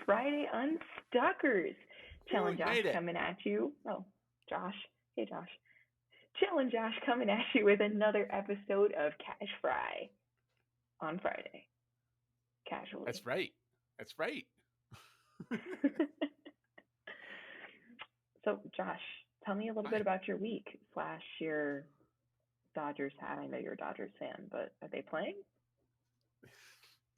Friday Unstuckers. Cel Woo, and we Josh made it. coming at you. Oh, Josh. Hey, Josh. Cel and Josh coming at you with another episode of Cash Fry on Friday. That's Casually. right. That's right. So, Josh, tell me a little bit Hi. about your week slash your Dodgers hat. I know you're a Dodgers fan, but are they playing?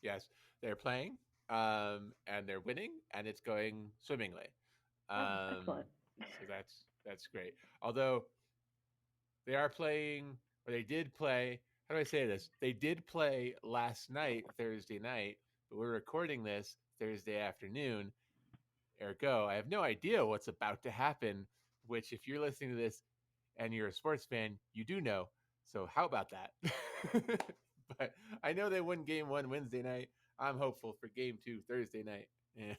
Yes, they're playing, and they're winning, and it's going swimmingly. Oh, Um, excellent. so that's great. Although they are playing, or they did play. How do I say this? They did play last night, Thursday night, but we're recording this Thursday afternoon. Ergo, I have no idea what's about to happen. Which, if you're listening to this and you're a sports fan, you do know. So how about that? But I know they won game one Wednesday night. I'm hopeful for game two Thursday night.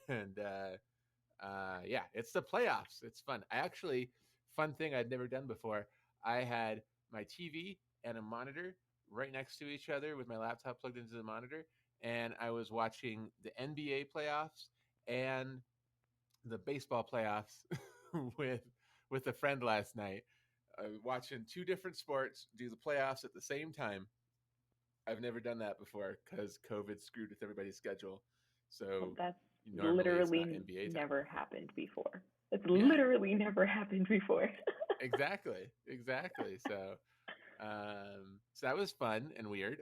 And yeah, it's the playoffs. It's fun. I actually, fun thing I'd never done before. I had my TV and a monitor right next to each other with my laptop plugged into the monitor. And I was watching the NBA playoffs and the baseball playoffs with with a friend last night, watching two different sports do the playoffs at the same time. I've never done that before because COVID screwed with everybody's schedule. Well, So that's normally it's not literally NBA time. never happened before. It's Yeah, literally never happened before. exactly. So that was fun and weird.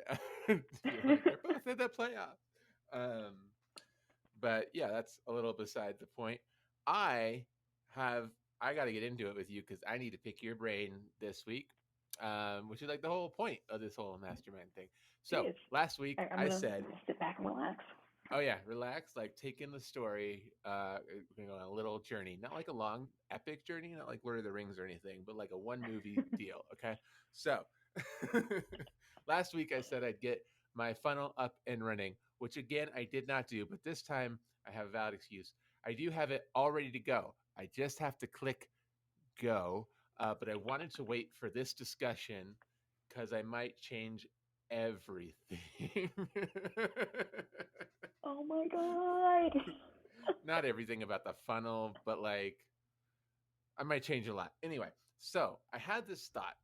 To be like, they're both in the playoff. Um, but yeah, that's a little beside the point. I have I got to get into it with you because I need to pick your brain this week, which is like the whole point of this whole mastermind thing. So Jeez. last week I'm I gonna said, sit back and relax. "Oh yeah, relax, like take in the story, on a little journey, not like a long epic journey, not like Lord of the Rings or anything, but like a one movie deal." Okay, so last week I said I'd get my funnel up and running, which again I did not do, but this time I have a valid excuse. I do have it all ready to go. I just have to click go. But I wanted to wait for this discussion because I might change everything. Oh my god. Not everything about the funnel, but like I might change a lot. Anyway, so I had this thought,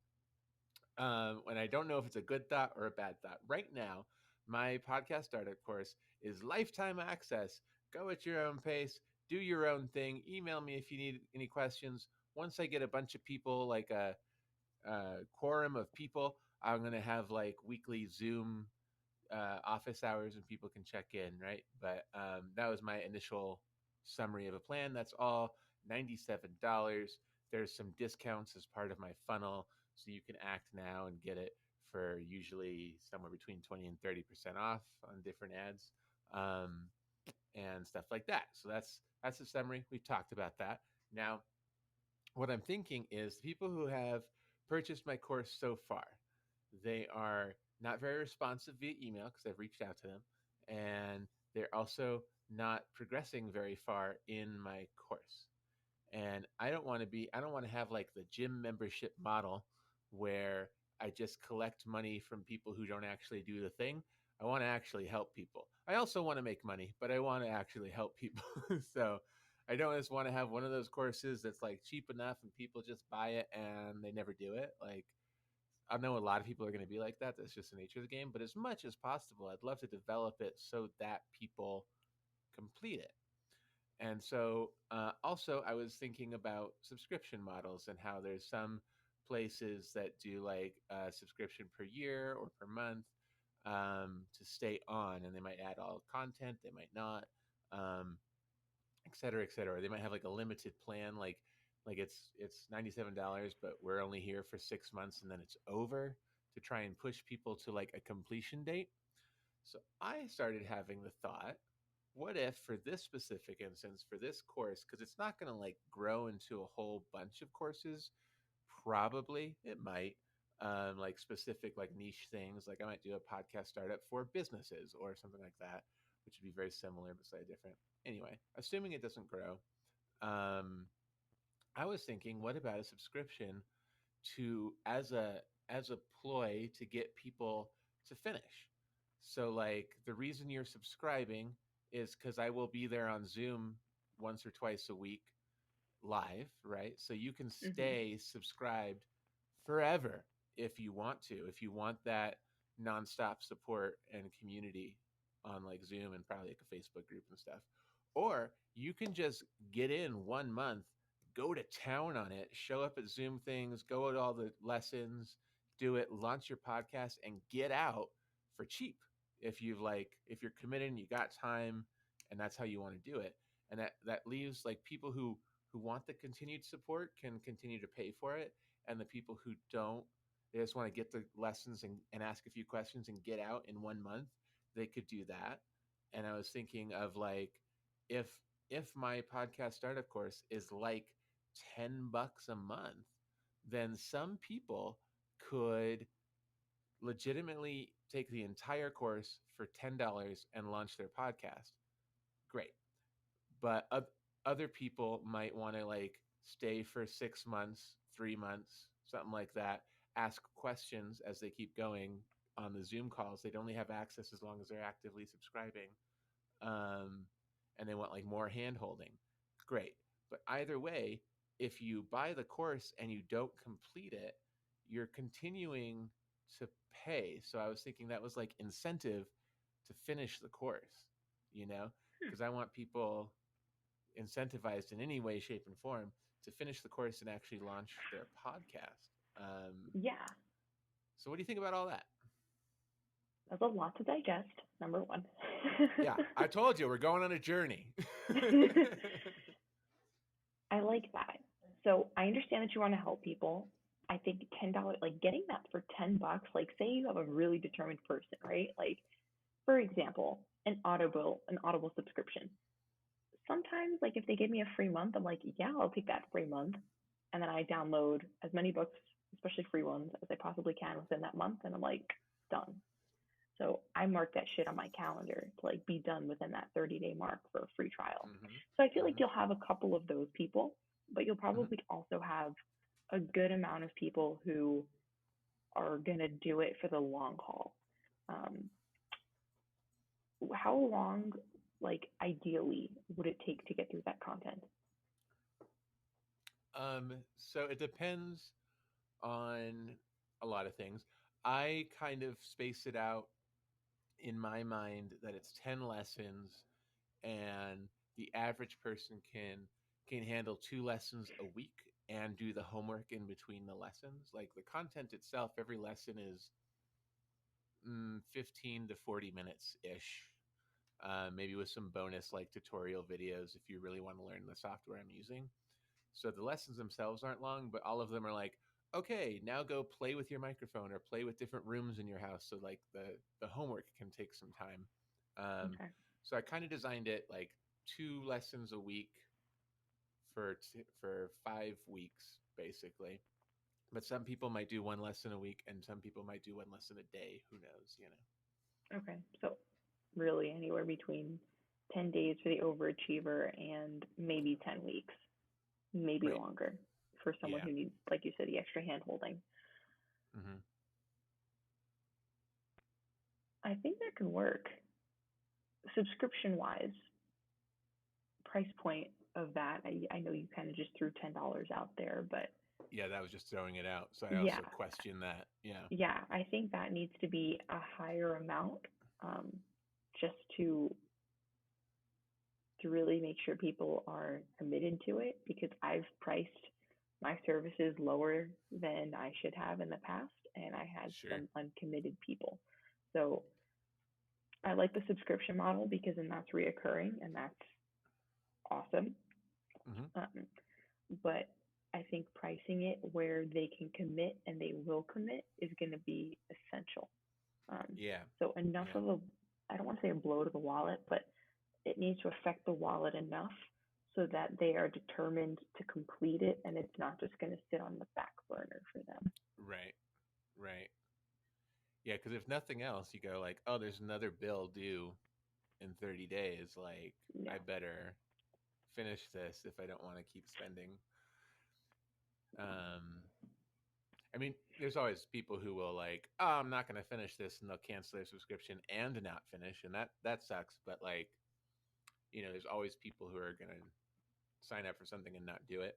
and I don't know if it's a good thought or a bad thought. Right now, my podcast startup course is lifetime access. Go at your own pace, do your own thing. Email me if you need any questions. Once I get a bunch of people, like a quorum of people, I'm going to have like weekly Zoom office hours and people can check in, right? But that was my initial summary of a plan. That's all $97. There's some discounts as part of my funnel, so you can act now and get it for usually somewhere between 20 and 30% off on different ads, um, and stuff like that. So that's the summary. We've talked about that. Now, what I'm thinking is people who have purchased my course so far, they are not very responsive via email because I've reached out to them, and they're also not progressing very far in my course. And I don't want to have like the gym membership model where I just collect money from people who don't actually do the thing. I want to actually help people. I also want to make money, but I want to actually help people. So I don't just want to have one of those courses that's like cheap enough and people just buy it and they never do it. Like, I know a lot of people are going to be like that. That's just the nature of the game. But as much as possible, I'd love to develop it so that people complete it. And so, also, I was thinking about subscription models and how there's some places that do like a subscription per year or per month, to stay on, and they might add all content, they might not, um, et cetera, et cetera. They might have like a limited plan, like it's $97, but we're only here for 6 months and then it's over to try and push people to like a completion date. So I started having the thought, what if for this specific instance, for this course, because it's not going to like grow into a whole bunch of courses, probably it might, like specific like niche things. Like I might do a podcast startup for businesses or something like that, which would be very similar but slightly different. Anyway, assuming it doesn't grow, um, I was thinking, what about a subscription to as a ploy to get people to finish? So like the reason you're subscribing is because I will be there on Zoom once or twice a week live, right? So you can Mhm. stay subscribed forever if you want to. If you want that nonstop support and community on like Zoom and probably like a Facebook group and stuff. Or you can just get in 1 month, go to town on it, show up at Zoom things, go to all the lessons, do it, launch your podcast, and get out for cheap. If you're committed and you got time and that's how you want to do it. And that leaves like people who want the continued support can continue to pay for it, and the people who don't, they just want to get the lessons and ask a few questions and get out in 1 month, they could do that. And I was thinking of like, if my podcast startup course is like $10 a month, then some people could legitimately take the entire course for $10 and launch their podcast. Great. But other people might want to like stay for 6 months, 3 months, something like that, ask questions as they keep going on the Zoom calls. They'd only have access as long as they're actively subscribing. um, and they want like more hand holding. Great. But either way, if you buy the course and you don't complete it, you're continuing to pay. So I was thinking that was like incentive to finish the course, you know, Hmm. because I want people incentivized in any way, shape, and form to finish the course and actually launch their podcast. Yeah, So what do you think about all that? that's a lot to digest. Number one. Yeah, I told you we're going on a journey. I like that. So I understand that you want to help people. I think $10, like getting that for $10, like say you have a really determined person, right? Like for example, an Audible subscription. Sometimes like if they give me a free month, I'm like, yeah, I'll take that free month. And then I download as many books, especially free ones, as I possibly can within that month, and I'm like, done. So I mark that shit on my calendar to like be done within that 30-day mark for a free trial. Mm-hmm. So I feel like Mm-hmm. you'll have a couple of those people, but you'll Mm-hmm. probably also have a good amount of people who are going to do it for the long haul. Um, how long, like ideally, would it take to get through that content? So it depends on a lot of things. I kind of space it out in my mind that it's 10 lessons, and the average person can handle 2 lessons a week and do the homework in between the lessons. Like the content itself, every lesson is 15 to 40 minutes ish. Maybe with some bonus like tutorial videos if you really want to learn the software I'm using. So the lessons themselves aren't long, but all of them are like, okay, now go play with your microphone or play with different rooms in your house. So like the homework can take some time. Um, Okay. so I kind of designed it like 2 lessons a week for 5 weeks basically. But some people might do 1 lesson a week, and some people might do 1 lesson a day. Who knows? You know. Okay. So really anywhere between 10 days for the overachiever and maybe 10 weeks, maybe Right. longer for someone Yeah. who needs, like you said, the extra hand holding. Mm-hmm. I think that can work. Subscription wise, price point of that, I know you kind of just threw $10 out there, but Yeah, that was just throwing it out. So I yeah, also question that. Yeah. yeah, I think that needs to be a higher amount, um, just to really make sure people are committed to it, because I've priced my services lower than I should have in the past, and I had Sure. some uncommitted people. So I like the subscription model because then that's reoccurring and that's awesome. Mm-hmm. Um, but I think pricing it where they can commit and they will commit is going to be essential. Um, Yeah. so enough Yeah. of a, I don't want to say a blow to the wallet, but it needs to affect the wallet enough so that they are determined to complete it and it's not just going to sit on the back burner for them. Right. Right. Yeah, because if nothing else, you go like, oh, there's another bill due in 30 days. Like, I Yeah. better finish this if I don't want to keep spending. Um, I mean, there's always people who will like, oh, I'm not going to finish this, and they'll cancel their subscription and not finish, and that sucks. But like, there's always people who are going to sign up for something and not do it.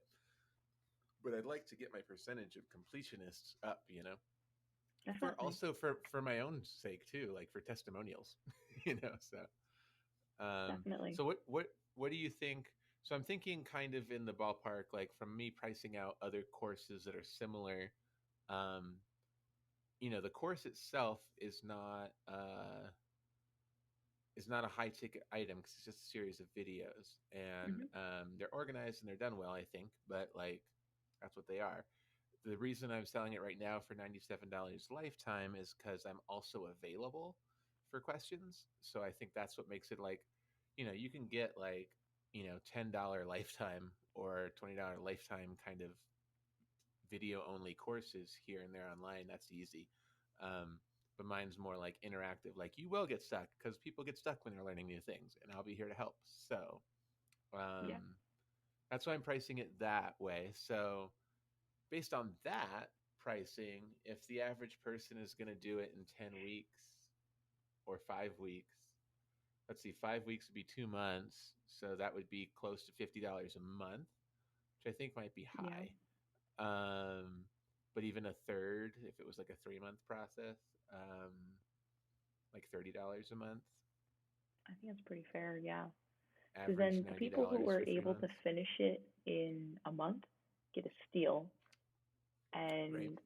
But I'd like to get my percentage of completionists up, for Definitely. also for my own sake too, like for testimonials, so Definitely. what do you think? So I'm thinking kind of in the ballpark, like from me pricing out other courses that are similar. Um, the course itself is not a high ticket item because it's just a series of videos, and Hmm. they're organized and they're done well, I think. But like, that's what they are. The reason I'm selling it right now for $97 lifetime is because I'm also available for questions. So I think that's what makes it like, you can get like, $10 lifetime or $20 lifetime kind of video only courses here and there online. That's easy. Um, but mine's more like interactive. Like you will get stuck because people get stuck when they're learning new things, and I'll be here to help. So Yeah. that's why I'm pricing it that way. So based on that pricing, if the average person is going to do it in 10 weeks or 5 weeks, let's see, 5 weeks would be 2 months. So that would be close to $50 a month, which I think might be Yeah. high. Um, but even a third, if it was like a 3 month process, um, like $30 a month, I think that's pretty fair. Yeah. Because average then the people who $90 were for three able to months. finish it in a month get a steal, Right. and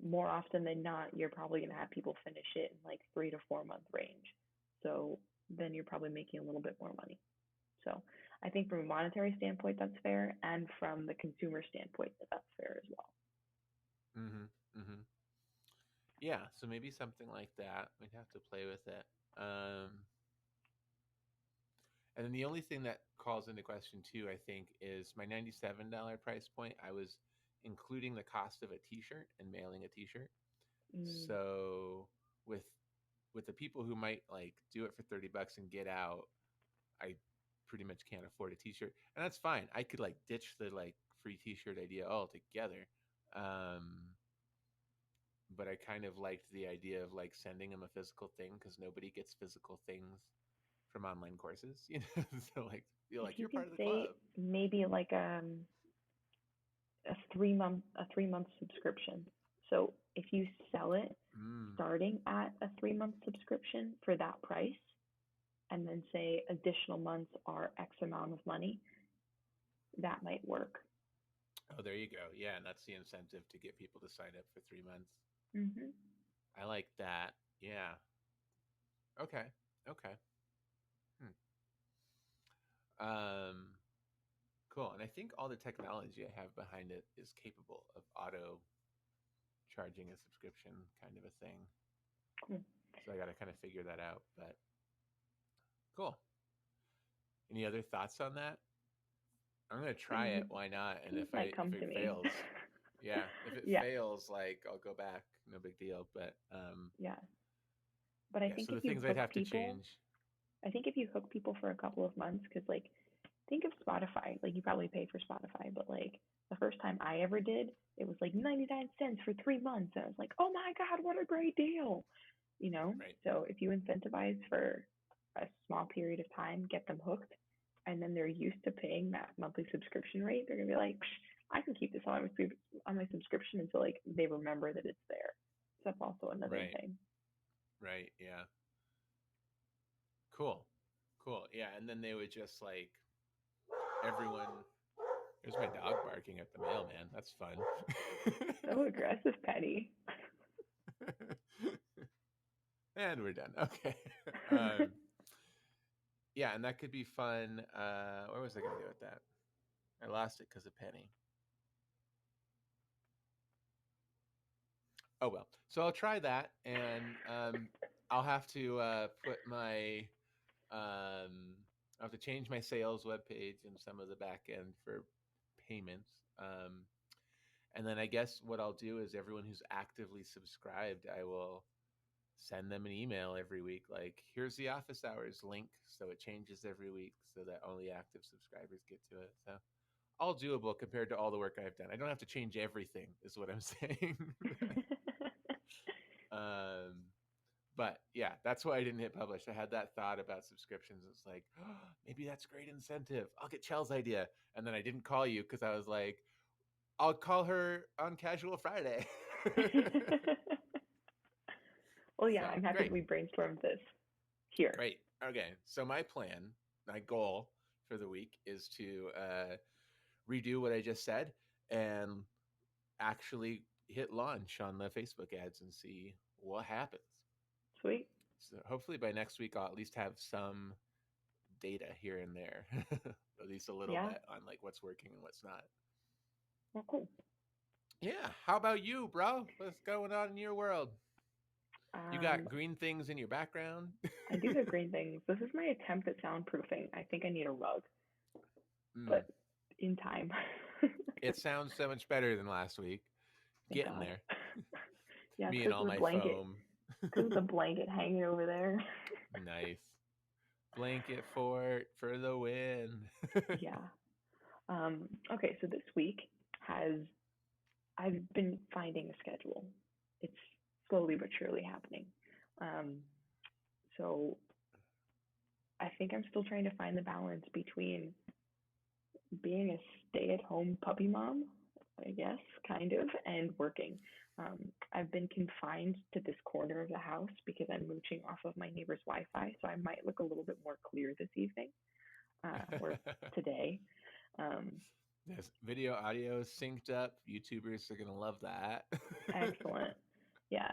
more often than not, you're probably going to have people finish it in like 3 to 4 month range. So then you're probably making a little bit more money. So I think from a monetary standpoint, that's fair. And from the consumer standpoint, that's fair as well. Mm-hmm. Mm-hmm. Yeah. So maybe something like that. We'd have to play with it. And then the only thing that calls into question too, I think, is my $97 price point. I was including the cost of a T-shirt and mailing a T-shirt. Mm, So with with the people who might like do it for $30 and get out, I pretty much can't afford a T-shirt, and that's fine. I could like ditch the like free T-shirt idea altogether. Um, but I kind of liked the idea of like sending them a physical thing because nobody gets physical things from online courses, so like feel if like you you're can part of the say club. maybe like a 3 month subscription. So if you sell it Mm. starting at a 3 month subscription for that price, and then say additional months are X amount of money, that might work. Oh, there you go. Yeah, and that's the incentive to get people to sign up for 3 months. Mm-hmm. I like that. Yeah. Okay. Okay. Hmm. Um, cool. And I think all the technology I have behind it is capable of auto charging a subscription kind of a thing. Cool. So I got to kind of figure that out. But cool. Any other thoughts on that? I'm gonna I try it. mean, Why not? And things if might I if come it to me. fails, yeah. If it Yeah, fails, like I'll go back. No big deal. But yeah. But I yeah. think So the if you things I'd hook have to people, change. I think if you hook people for a couple of months, because like, think of Spotify. Like, you probably pay for Spotify, but like, the first time I ever did, it was like 99 cents for 3 months. And I was like, oh my God, what a great deal. You know? Right. So if you incentivize for a small period of time, get them hooked, and then they're used to paying that monthly subscription rate, they're gonna be like, I can keep this on my subscription until like they remember that it's there. So that's also another Right. thing. Right. Yeah. Cool. Cool. Yeah. And then they would just like everyone. There's my dog barking at the mailman. That's fun. So aggressive, Petty. And we're done. Okay. Um, yeah, and that could be fun. Where was I going to go with that? I lost it because of Penny. Oh well. So I'll try that, and I'll have to put my I have to change my sales webpage and some of the back end for payments. And then I guess what I'll do is everyone who's actively subscribed, I will send them an email every week like, here's the office hours link, so it changes every week so that only active subscribers get to it. So all doable compared to all the work I've done. I don't have to change everything, is what I'm saying. um, But yeah, that's why I didn't hit publish. I had that thought about subscriptions. It's like, oh, maybe that's great incentive. I'll get Chel's idea. And then I didn't call you because I was like, I'll call her on casual Friday. Well, yeah, So I'm happy that great. we brainstormed this here. Great. Okay. So my plan, my goal for the week is to redo what I just said and actually hit launch on the Facebook ads and see what happens. Sweet. So hopefully by next week I'll at least have some data here and there, at least a little Yeah. bit on like what's working and what's not. Well, cool. Yeah. How about you, bro? What's going on in your world? You got Um, green things in your background? I do have green things. This is my attempt at soundproofing. I think I need a rug, Mm. but in time. It sounds so much better than last week. Thank Getting God. there. Yeah, it's Me and because all of the my blanket. foam. Because of the blanket hanging over there. Nice. Blanket fort for the win. Yeah. Okay, so this week has I've been finding a schedule. It's slowly but surely happening. Um, so I think I'm still trying to find the balance between being a stay-at-home puppy mom, I guess, kind of, and working. I've been confined to this corner of the house because I'm mooching off of my neighbor's Wi-Fi, so I might look a little bit more clear this evening or today. Um, Yes, video audio synced up. YouTubers are gonna love that. Excellent. Yeah.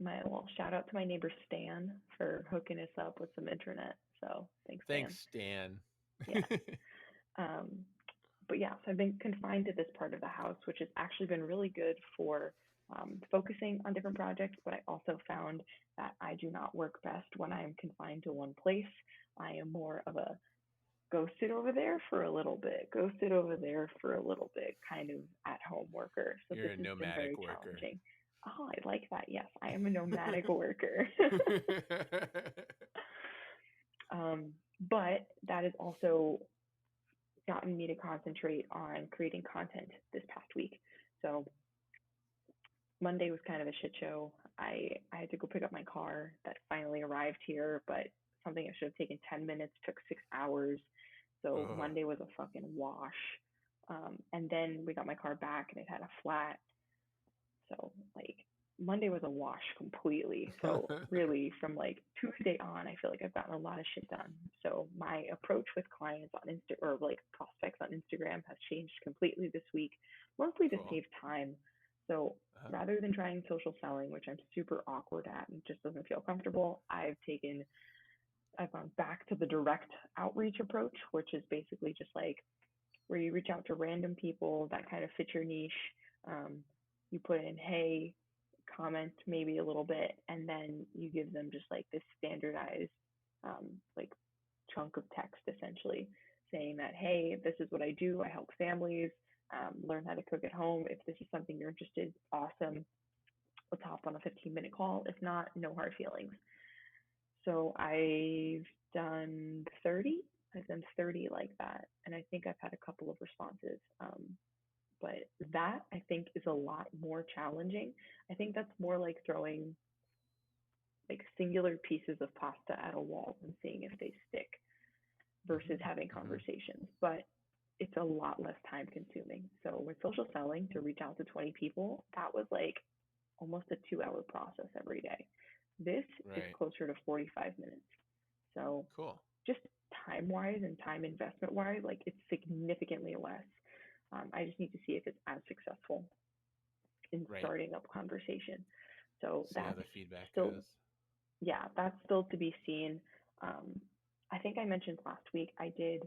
My well, shout out to my neighbor Stan for hooking us up with some internet. So thanks, Stan. Thanks, Stan. Yeah. Um, but yeah, so I've been confined to this part of the house, which has actually been really good for focusing on different projects. But I also found that I do not work best when I am confined to one place. I am more of a go sit over there for a little bit, go sit over there for a little bit kind of at home worker. So You're this a has been very nomadic worker. challenging. Oh, I like that. Yes, I am a nomadic worker. But that has also gotten me to concentrate on creating content this past week. So Monday was kind of a shit show. I had to go pick up my car that finally arrived here, but something that should have taken 10 minutes took 6 hours. So Oh. Monday was a fucking wash. And then we got my car back and it had a flat. So like Monday was a wash completely. So really from like Tuesday on, I feel like I've gotten a lot of shit done. So my approach with clients on Insta or like prospects on Instagram has changed completely this week, mostly to Cool. save time. So rather than trying social selling, which I'm super awkward at and just doesn't feel comfortable, I've gone back to the direct outreach approach, which is basically just like where you reach out to random people that kind of fit your niche. You put in, hey, comment maybe a little bit, and then you give them just like this standardized like chunk of text essentially saying that, hey, this is what I do. I help families learn how to cook at home. If this is something you're interested, awesome. Let's hop on a 15-minute call. If not, no hard feelings. So I've done 30. I've done 30 like that, and I think I've had a couple of responses. But that I think is a lot more challenging. I think that's more like throwing like singular pieces of pasta at a wall and seeing if they stick versus having conversations. But it's a lot less time consuming. So with social selling, to reach out to 20 people, that was like almost a 2 hour process every day. This is closer to 45 minutes. So cool. Just time wise and time investment wise, like it's significantly less. I just need to see if it's as successful in starting up conversation. So see how that's the feedback still, goes. Yeah, that's still to be seen. I think I mentioned last week I did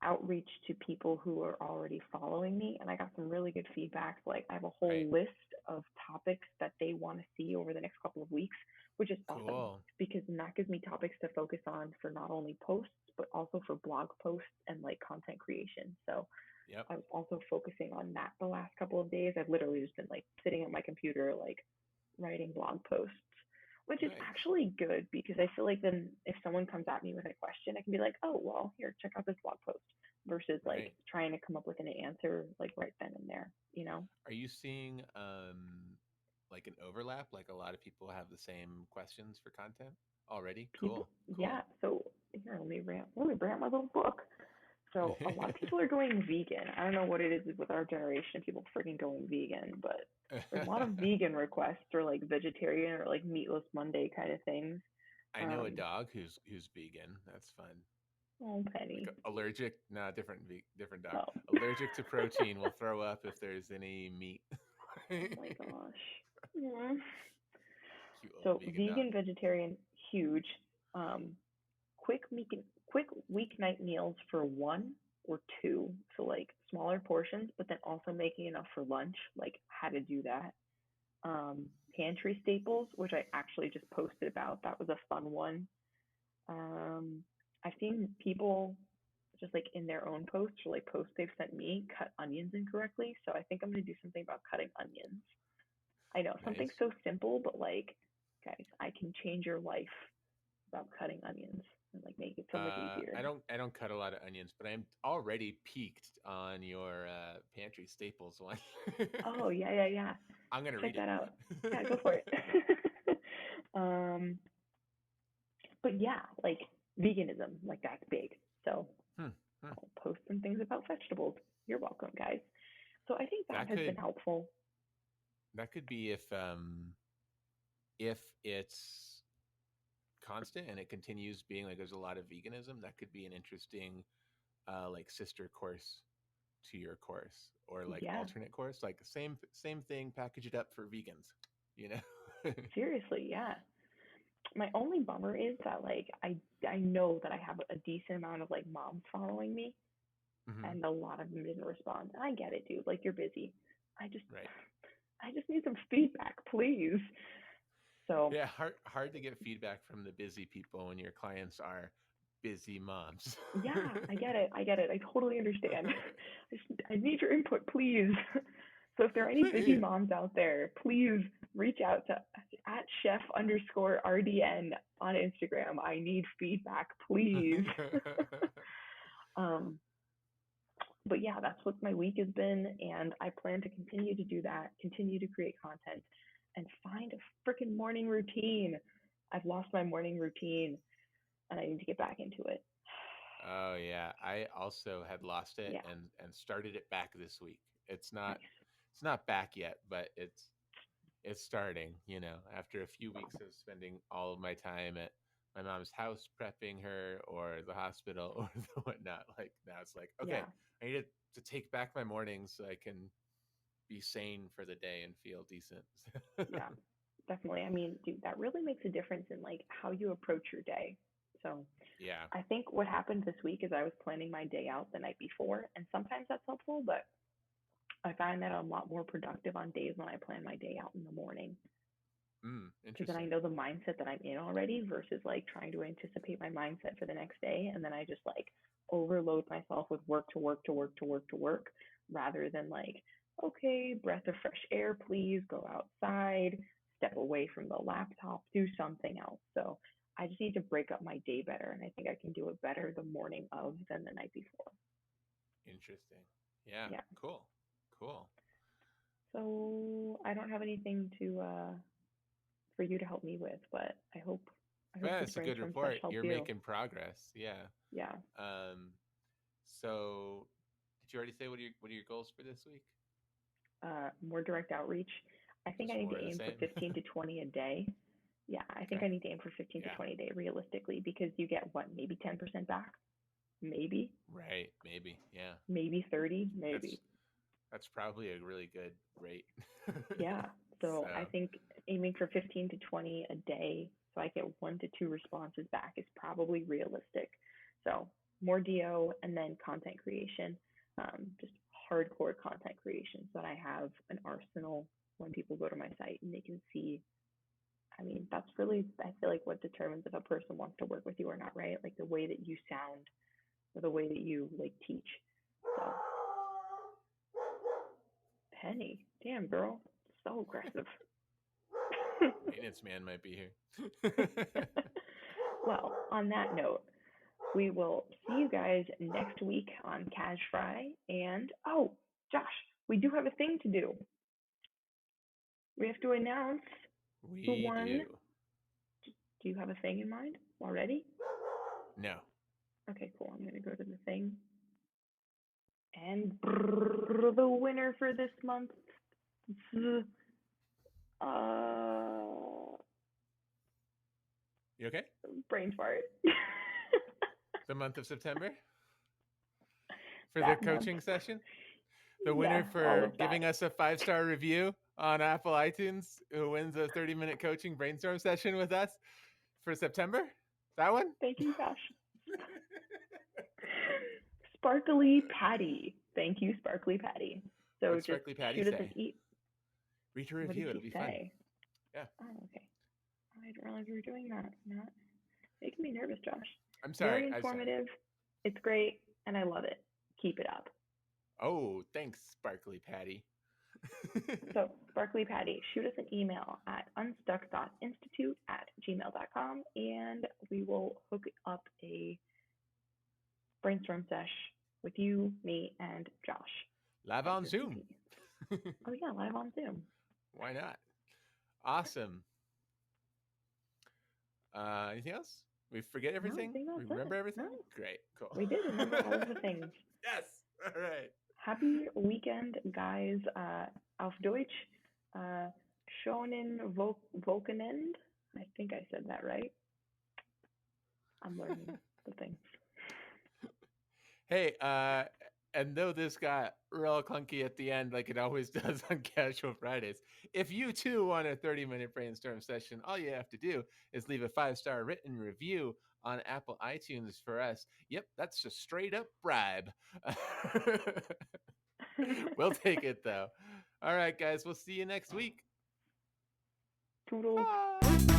outreach to people who are already following me, and I got some really good feedback. Like I have a whole list of topics that they want to see over the next couple of weeks, which is awesome because then that gives me topics to focus on for not only posts but also for blog posts and like content creation. So I was also focusing on that the last couple of days. I've literally just been like sitting at my computer like writing blog posts, which is actually good because I feel like then if someone comes at me with a question, I can be like, oh, well, here, check out this blog post versus like trying to come up with an answer like right then and there, you know? Are you seeing like an overlap? Like a lot of people have the same questions for content already? People, Cool, yeah. cool. So here, let me rant my little book. So a lot of people are going vegan. I don't know what it is with our generation, people freaking going vegan, but there's a lot of vegan requests or like vegetarian or like meatless Monday kind of things. I know a Um, dog who's vegan. That's fun. oh, Like Penny. allergic, no, different dog. Oh, Allergic to protein will throw up if there's any meat. oh my gosh. Yeah. Cute little So vegan dog. vegan, vegetarian, huge. Um, quick weeknight meals for one or two, so like smaller portions, but then also making enough for lunch. Like how to do that. Pantry staples, which I actually just posted about. That was a fun one. Um, I've seen people just like in their own posts or like posts they've sent me cut onions incorrectly. So I think I'm gonna do something about cutting onions. I know something Nice. so simple, but like, guys, I can change your life about cutting onions and like make it so much easier. I don't cut a lot of onions, but I'm already peaked on your pantry staples one. Oh yeah, yeah, yeah. I'm gonna Check read that out. Yeah, go for it. it. um, but yeah, like veganism, like that's big. So hmm, hmm. I'll post some things about vegetables. You're welcome, guys. So I think that That has been could helpful. that could be if it's constant and it continues being like there's a lot of veganism. That could be an interesting like sister course to your course or like Yeah, alternate course, like same thing, package it up for vegans, you know. seriously, yeah. My only bummer is that like I know that I have a decent amount of like moms following me, hmm and a lot of them didn't respond. I get it, dude. Like you're busy. I just Right. I just need some feedback, please. So Yeah, hard to get feedback from the busy people when your clients are busy moms. yeah, I get it. I get it. I totally understand. I need your input, please. So if there are any busy Please. moms out there, please reach out to at chef_RDN on Instagram. I need feedback, please. um, but yeah, that's what my week has been, and I plan to continue to do that, continue to create content, and find a freaking morning routine. I've lost my morning routine, and I need to get back into it. Oh yeah, I also had lost it Yeah, and started it back this week. nice. It's not back yet, but it's starting, after a few weeks of spending all of my time at my mom's house prepping her or the hospital or the whatnot. Like now it's like, okay, Yeah, I need to take back my mornings so I can be sane for the day and feel decent. yeah, definitely. I mean, dude, that really makes a difference in like how you approach your day. So Yeah. I think what happened this week is I was planning my day out the night before, and sometimes that's helpful, but I find that I'm a lot more productive on days when I plan my day out in the morning, because then I Interesting. know the mindset that I'm in already versus like trying to anticipate my mindset for the next day, and then I just like overload myself with work to work to work to work to work rather than like, okay, breath of fresh air, please go outside, step away from the laptop, do something else. So I just need to break up my day better, and I think I can do it better the morning of than the night before. Interesting. Yeah. Yeah. Cool. Cool. So I don't have anything to for you to help me with, but I hope Yeah, this it's a good brainstorm session report. helped You're you. making progress. Yeah. Yeah. Um, so did you already say what are your goals for this week? More direct outreach. I think I Just need more to of the aim for same. 15 to 20 a day. Yeah, I think Okay. I need to aim for 15 to Yeah. 20 a day realistically, because you get what, maybe 10% back? Maybe, Right. Maybe. Yeah. maybe 30, That's maybe. that's probably a really good rate. Yeah. So So I think aiming for 15 to 20 a day so I get 1 to 2 responses back is probably realistic. So more DO and then content creation, just hardcore content creation so that I have an arsenal when people go to my site and they can see. I mean, that's really, I feel like, what determines if a person wants to work with you or not, right? Like the way that you sound or the way that you like teach. So, Penny, damn girl, so aggressive. maintenance man might be here. Well, on that note, we will see you guys next week on Cash Fry. And oh, Josh, we do have a thing to do. we have to announce who We won. do. Do you have a thing in mind already? No. Okay, cool. I'm gonna go to the thing. And the winner for this month, You okay? brain fart. The month of September for the That month. coaching session. The winner Yeah, all for of giving that. us a 5-star review on Apple iTunes, who wins a 30-minute coaching brainstorm session with us for September. That one? Thank you, Josh. Sparkly Patty. Thank you, Sparkly Patty. So What'd just Sparkly Patty shoot us say? an e. Read her What review. did It'll she be fun. say? Yeah. Oh, okay. I didn't realize we were doing that. Not making me nervous, Josh. I'm sorry. Very informative. It's great, and I love it. Keep it up. Oh, thanks, Sparkly Patty. So, Sparkly Patty, shoot us an email at unstuck.institute@gmail.com, and we will hook up a brainstorm sesh with you, me, and Josh. Live on Zoom. Oh yeah, live on Zoom. Why not? Awesome. Anything else? We forget everything? No, I think We remember it. everything? No. Great. Cool. We did remember all of the things. Yes. All right. Happy weekend, guys. Auf Deutsch. Schönen Wochenende. I think I said that right. I'm learning the things. Hey, and though this got real clunky at the end, like it always does on Casual Fridays, if you too want a 30-minute brainstorm session, all you have to do is leave a 5-star written review on Apple iTunes for us. Yep, that's a straight up bribe. We'll take it though. All right, guys, we'll see you next week. Toodles. Bye.